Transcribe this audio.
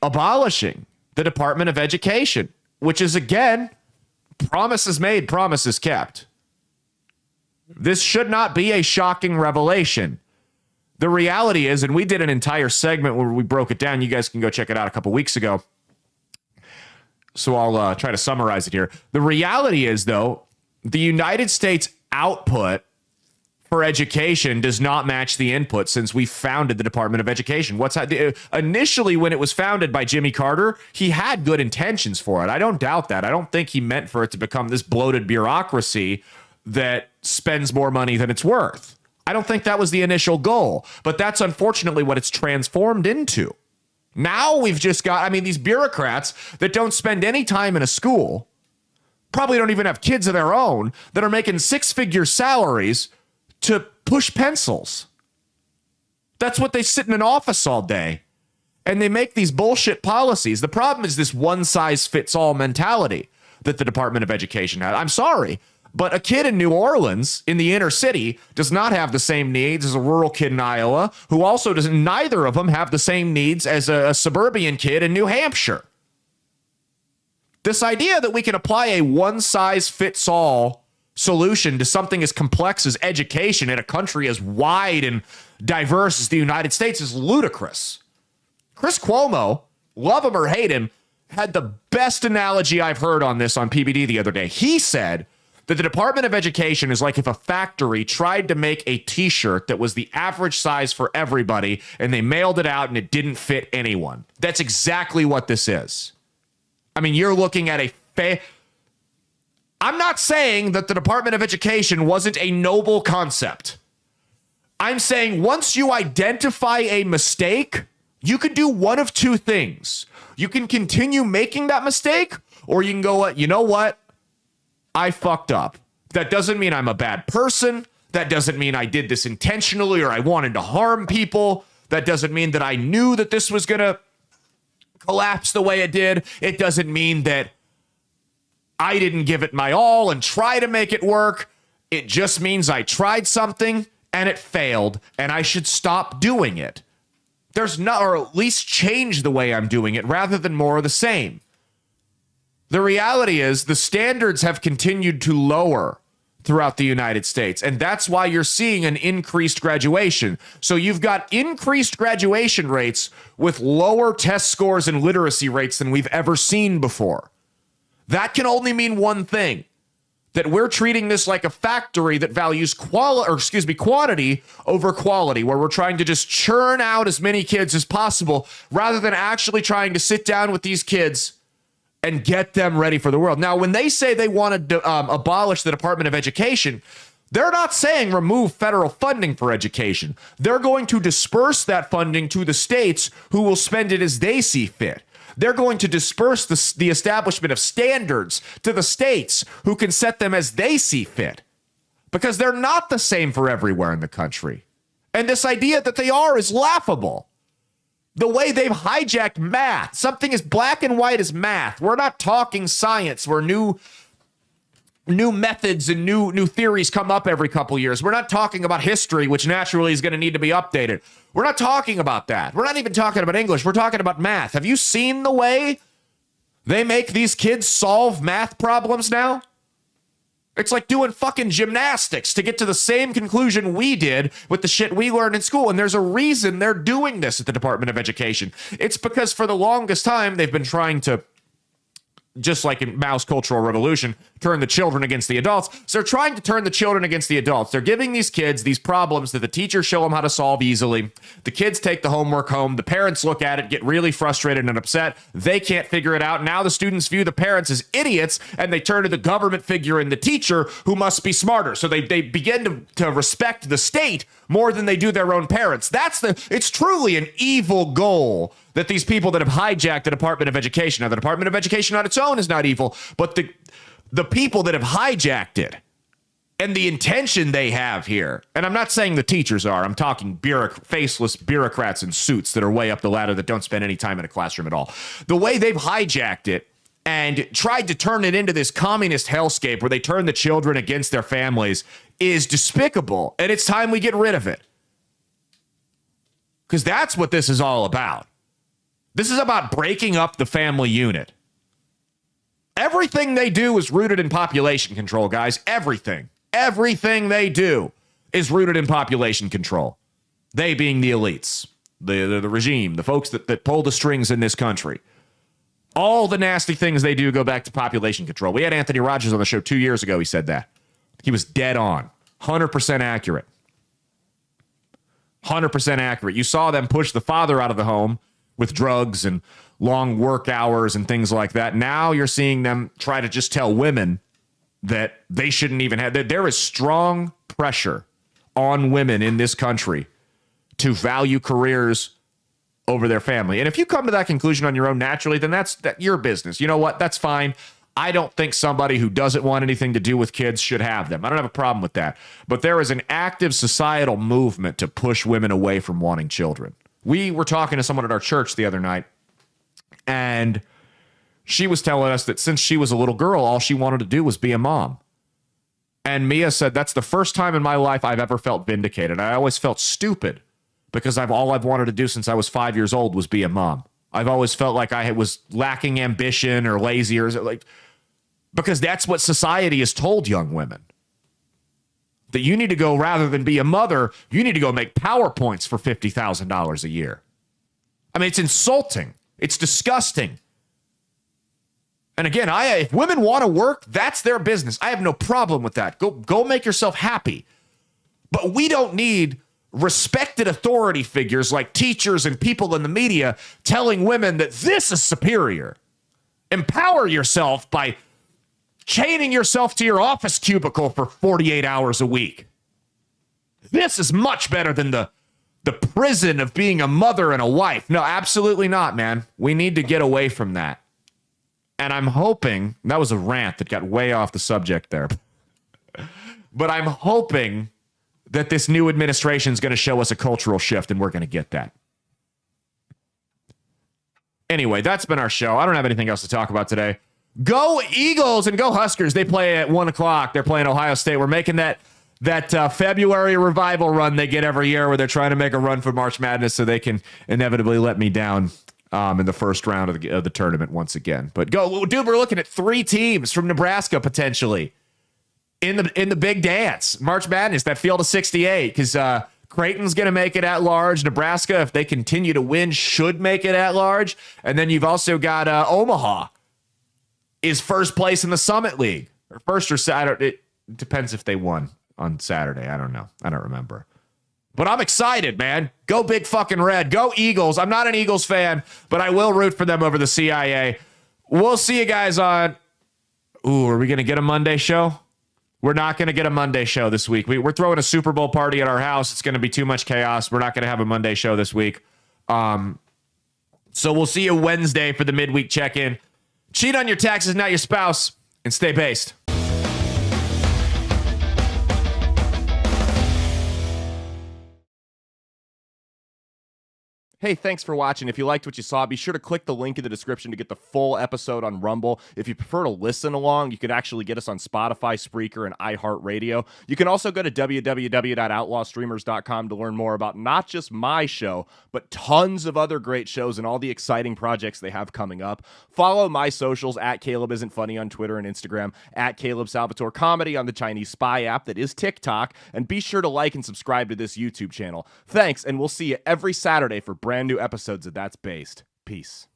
abolishing the Department of Education, which is, again, promises made, promises kept. This should not be a shocking revelation. The reality is, and we did an entire segment where we broke it down. You guys can go check it out a couple weeks ago. So I'll try to summarize it here. The reality is, though, the United States output for education does not match the input since we founded the Department of Education. Initially, when it was founded by Jimmy Carter, he had good intentions for it. I don't doubt that. I don't think he meant for it to become this bloated bureaucracy that spends more money than it's worth. I don't think that was the initial goal, but that's unfortunately what it's transformed into. Now we've just got, these bureaucrats that don't spend any time in a school, probably don't even have kids of their own, that are making six-figure salaries to push pencils. That's what they sit in an office all day, and they make these bullshit policies. The problem is this one-size-fits-all mentality that the Department of Education had. I'm sorry, but a kid in New Orleans in the inner city does not have the same needs as a rural kid in Iowa, who also doesn't, neither of them have the same needs as a suburban kid in New Hampshire. This idea that we can apply a one-size-fits-all solution to something as complex as education in a country as wide and diverse as the United States is ludicrous. Chris Cuomo, love him or hate him, had the best analogy I've heard on this on PBD the other day. He said that the Department of Education is like if a factory tried to make a t-shirt that was the average size for everybody and they mailed it out and it didn't fit anyone. That's exactly what this is. You're looking at I'm not saying that the Department of Education wasn't a noble concept. I'm saying once you identify a mistake, you can do one of two things. You can continue making that mistake, or you can go, you know what? I fucked up. That doesn't mean I'm a bad person. That doesn't mean I did this intentionally or I wanted to harm people. That doesn't mean that I knew that this was going to collapse the way it did. It doesn't mean that I didn't give it my all and try to make it work. It just means I tried something and it failed and I should stop doing it. Or at least change the way I'm doing it rather than more of the same. The reality is the standards have continued to lower throughout the United States, and that's why you're seeing an increased graduation. So you've got increased graduation rates with lower test scores and literacy rates than we've ever seen before. That can only mean one thing, that we're treating this like a factory that values quantity over quality, where we're trying to just churn out as many kids as possible rather than actually trying to sit down with these kids and get them ready for the world. Now, when they say they want to abolish the Department of Education, they're not saying remove federal funding for education. They're going to disperse that funding to the states who will spend it as they see fit. They're going to disperse the establishment of standards to the states who can set them as they see fit, because they're not the same for everywhere in the country. And this idea that they are is laughable. The way they've hijacked math, something as black and white as math. We're not talking science where new methods and new theories come up every couple years. We're not talking about history, which naturally is going to need to be updated. We're not talking about that. We're not even talking about English. We're talking about math. Have you seen the way they make these kids solve math problems now? It's like doing fucking gymnastics to get to the same conclusion we did with the shit we learned in school. And there's a reason they're doing this at the Department of Education. It's because for the longest time, they've been trying to, just like in Mao's Cultural Revolution, turn the children against the adults. So they're trying to turn the children against the adults. They're giving these kids these problems that the teachers show them how to solve easily. The kids take the homework home. The parents look at it, get really frustrated and upset. They can't figure it out. Now the students view the parents as idiots, and they turn to the government figure and the teacher who must be smarter. So they begin to respect the state more than they do their own parents. It's truly an evil goal that these people that have hijacked the Department of Education. Now, the Department of Education on its own is not evil, but the people that have hijacked it and the intention they have here, and I'm not saying the teachers are, I'm talking faceless bureaucrats in suits that are way up the ladder that don't spend any time in a classroom at all. The way they've hijacked it and tried to turn it into this communist hellscape where they turn the children against their families is despicable, and it's time we get rid of it. Because that's what this is all about. This is about breaking up the family unit. Everything they do is rooted in population control, guys. Everything. Everything they do is rooted in population control. They being the elites, the regime, the folks that pull the strings in this country. All the nasty things they do go back to population control. We had Anthony Rogers on the show 2 years ago. He said that. He was dead on. 100% accurate. 100% accurate. You saw them push the father out of the home with drugs and long work hours and things like that. Now you're seeing them try to just tell women that they shouldn't even have. There is strong pressure on women in this country to value careers over their family. And if you come to that conclusion on your own naturally, then that's your business. You know what? That's fine. I don't think somebody who doesn't want anything to do with kids should have them. I don't have a problem with that. But there is an active societal movement to push women away from wanting children. We were talking to someone at our church the other night, and she was telling us that since she was a little girl, all she wanted to do was be a mom. And Mia said, that's the first time in my life I've ever felt vindicated. I always felt stupid because all I've wanted to do since I was 5 years old was be a mom. I've always felt like I was lacking ambition or lazy because that's what society has told young women. That you need to go, rather than be a mother, you need to go make PowerPoints for $50,000 a year. I mean, it's insulting. It's disgusting. And again, if women want to work, that's their business. I have no problem with that. Go make yourself happy. But we don't need respected authority figures like teachers and people in the media telling women that this is superior. Empower yourself by chaining yourself to your office cubicle for 48 hours a week. This is much better than the prison of being a mother and a wife. No, absolutely not, man. We need to get away from that. And I'm hoping, that was a rant that got way off the subject there, but I'm hoping that this new administration is going to show us a cultural shift, and we're going to get that. Anyway, that's been our show. I don't have anything else to talk about today. Go Eagles and go Huskers. They play at 1 o'clock. They're playing Ohio State. We're making that February revival run they get every year where they're trying to make a run for March Madness so they can inevitably let me down in the first round of the tournament once again. But go, dude, we're looking at 3 teams from Nebraska potentially in the big dance. March Madness, that field of 68, because Creighton's going to make it at large. Nebraska, if they continue to win, should make it at large. And then you've also got Omaha is first place in the Summit League. Or first or second. It depends if they won on Saturday. I don't know. I don't remember. But I'm excited, man. Go Big fucking Red. Go Eagles. I'm not an Eagles fan, but I will root for them over the CIA. We'll see you guys on... Ooh, are we going to get a Monday show? We're not going to get a Monday show this week. We're throwing a Super Bowl party at our house. It's going to be too much chaos. We're not going to have a Monday show this week. So we'll see you Wednesday for the midweek check-in. Cheat on your taxes, not your spouse, and stay based. Hey, thanks for watching. If you liked what you saw, be sure to click the link in the description to get the full episode on Rumble. If you prefer to listen along, you could actually get us on Spotify, Spreaker, and iHeartRadio. You can also go to www.outlawstreamers.com to learn more about not just my show, but tons of other great shows and all the exciting projects they have coming up. Follow my socials at Caleb Isn't Funny on Twitter and Instagram, at Caleb Salvatore Comedy on the Chinese Spy app that is TikTok, and be sure to like and subscribe to this YouTube channel. Thanks, and we'll see you every Saturday for brand new episodes of That's Based. Peace.